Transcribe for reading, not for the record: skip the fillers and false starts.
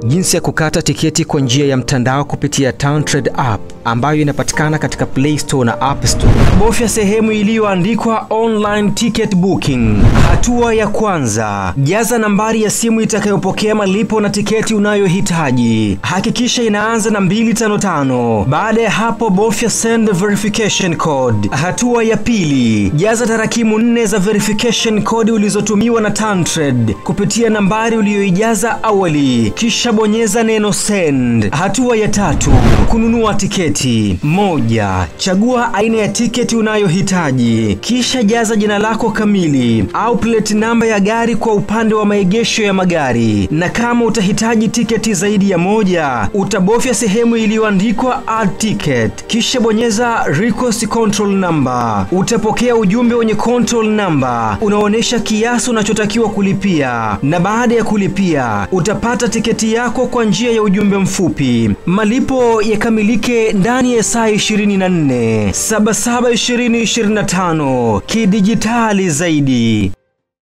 Jinsi ya kukata tiketi kwa njia ya mtandao kupitia Tantrade app ambayo inapatikana katika Play Store na App Store. Bofya sehemu iliyoandikwa online ticket booking. Hatua ya kwanza, jaza nambari ya simu itakayopokea malipo na tiketi unayohitaji. Hakikisha inaanza na 255. Baada ya hapo bofya send verification code. Hatua ya pili, jaza tarakimu 4 za verification code ulizotumiwa na Tantrade kupitia nambari uliyoijaza awali. Kisha bonyeza neno send. Hatua ya tatu, kununua tiketi. 1. Chagua aina ya tiketi unayohitaji. Kisha jaza jina lako kamili au plate number ya gari kwa upande wa maegesho ya magari. Na kama utahitaji tiketi zaidi ya moja, utabofya sehemu iliyoandikwa add ticket. Kisha bonyeza request control number. Utapokea ujumbe wenye control number unaonesha kiasi unachotakiwa kulipia. Na baada ya kulipia, utapata tiketi yako kwa njia ya ujumbe mfupi. Malipo yakamilike ndani ya saa 24. 77 2025 kidijitali zaidi.